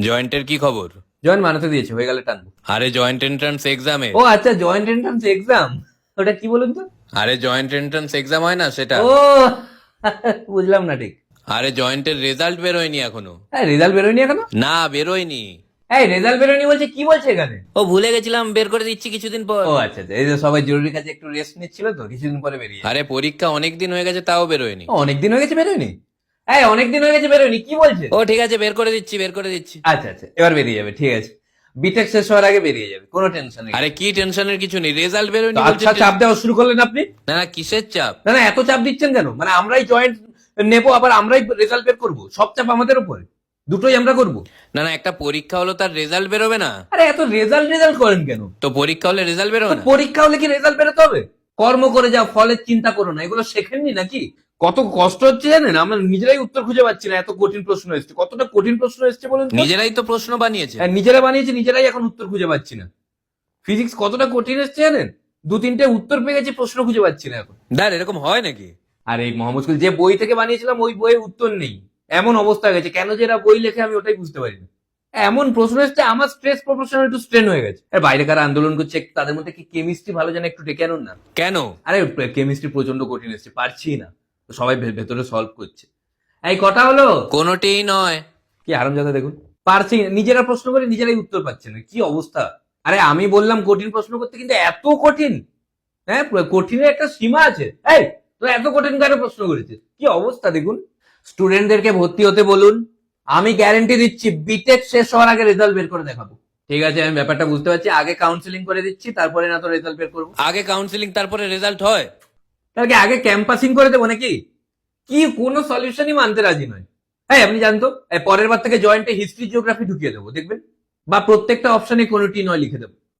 জয়েন্টের কি খবর? জয়েন্ট বানাতে দিয়েছে, হয়ে গেলে টানবো। আরে জয়েন্ট এন্ট্রান্স এক্সামে। ও আচ্ছা, জয়েন্ট এন্ট্রান্স এক্সাম, ওটা কি বলুন তো? আরে জয়েন্ট এন্ট্রান্স এক্সাম হয় না সেটা। ও বুঝলাম না ঠিক। আরে জয়েন্টের রেজাল্ট বেরোয়নি এখনো। হ্যাঁ, রেজাল্ট বেরোয়নি এখনো? না বেরোয়নি। এই রেজাল্ট বেরোয়নি বলছে, কি বলছে এখানে? ও ভুলে গেছিলাম, বের করে দিচ্ছি কিছুদিন পর। ও আচ্ছা আচ্ছা, এই যে সবাই জরুরি কাজে একটু রেস্ট নিচ্ছিল তো, কিছুদিন পরে বেরিয়ে যাবে। আরে পরীক্ষা অনেক দিন হয়ে গেছে তাও বেরোয়নি। অনেক দিন হয়ে গেছে বেরোয়নি? এই অনেক দিন হয়ে গেছে বেরোয়নি, কি বলছে? ও ঠিক আছে, বের করে দিচ্ছি বের করে দিচ্ছি। আচ্ছা আচ্ছা, এবার বেরিয়ে যাবে, ঠিক আছে। বিটেক শেষ হওয়ার আগে বেরিয়ে যাবে, কোনো টেনশন নেই। আরে কি টেনশনের কিছু নেই, রেজাল্ট বেরোয়নি বলছে। আচ্ছা, চাপ দেওয়া শুরু করলেন আপনি? না না, কিসের চাপ? না না, এত চাপ দিচ্ছেন কেন? মানে আমরাই জয়েন্ট নেবো, আবার আমরাই রেজাল্ট বের করবো, সব চাপ আমাদের উপরে, দুটোই আমরা করবো? না না, একটা পরীক্ষা হলো তার রেজাল্ট বেরোবে না? আরে এত রেজাল্ট রেজাল্ট করেন কেন? তো পরীক্ষা হলে রেজাল্ট বেরোবে তো না? পরীক্ষা হলে কি রেজাল্ট বেরোতে হবে? কর্ম করে যাও, ফলের চিন্তা করো না, এগুলো শেখেননি নাকি? কত কষ্ট হচ্ছে জানেন? আমরা নিজেরাই উত্তর খুঁজে পাচ্ছি না, এত কঠিন প্রশ্ন এসছে। কতটা কঠিন প্রশ্ন এসছে বলুন তো? নিজেরাই তো প্রশ্ন বানিয়েছে। হ্যাঁ, নিজেরা বানিয়েছি, নিজেরাই এখন উত্তর খুঁজে পাচ্ছি না। ফিজিক্স কতটা কঠিন এসছে জানেন? দু তিনটে উত্তর পেয়ে গেছি, প্রশ্ন খুঁজে পাচ্ছি না এখন। দাঁড়, এরকম হয় নাকি? আর এই মোহাম্মদ স্কুল যে বই থেকে বানিয়েছিলাম, ওই বইয়ের উত্তর নেই, এমন অবস্থা গেছে। কেন যে এরা বই লেখে আমি ওটাই বুঝতে পারি না। এমন প্রশ্ন এসছে, আমার স্ট্রেস প্রফেশনাল একটু স্ট্রেন হয়ে গেছে। আর বাইরে কারা আন্দোলন করছে, তাদের মধ্যে কি কেমিস্ট্রি ভালো জানে, একটু ডেকে আনুন না। কেন? আরে কেমিস্ট্রি প্রচন্ড কঠিন এসছে, পারছি না, তো সবাই ভেতরে সলভ করছে। এই কটা হলো? কোনোটিই নয়। কি হারামজাদা দেখুন, পারছি না, নিজেরা প্রশ্ন করে নিজেরাই উত্তর পাচ্ছে না, কি অবস্থা। আরে আমি বললাম কঠিন প্রশ্ন করতে, কিন্তু এত কঠিন? হ্যাঁ, কঠিনের একটা সীমা আছে। এই তো এত কঠিন কেন প্রশ্ন করেছিস? কি অবস্থা দেখুন। স্টুডেন্টদেরকে ভর্তি হতে বলুন, আমি গ্যারেন্টি দিচ্ছি বিটেক শেষ হওয়ার আগে রেজাল্ট বের করে দেখাবো। ঠিক আছে, আমি ব্যাপারটা বুঝতে পারছি, আগে কাউন্সিলিং করে দিচ্ছি, তারপরে না তো রেজাল্ট বের করবো। আগে কাউন্সিলিং তারপরে রেজাল্ট হয়? তাহলে কি আগে ক্যাম্পাসিং করে দেবো নাকি? কি কোনো সলিউশনই মানতে রাজি নয়। হ্যাঁ, আপনি জানতো পরের বার থেকে জয়েন্টে হিস্ট্রি জিওগ্রাফি ঢুকিয়ে দেবো, দেখবেন। বা প্রত্যেকটা অপশনে কোনোটি নয় লিখে দেবো।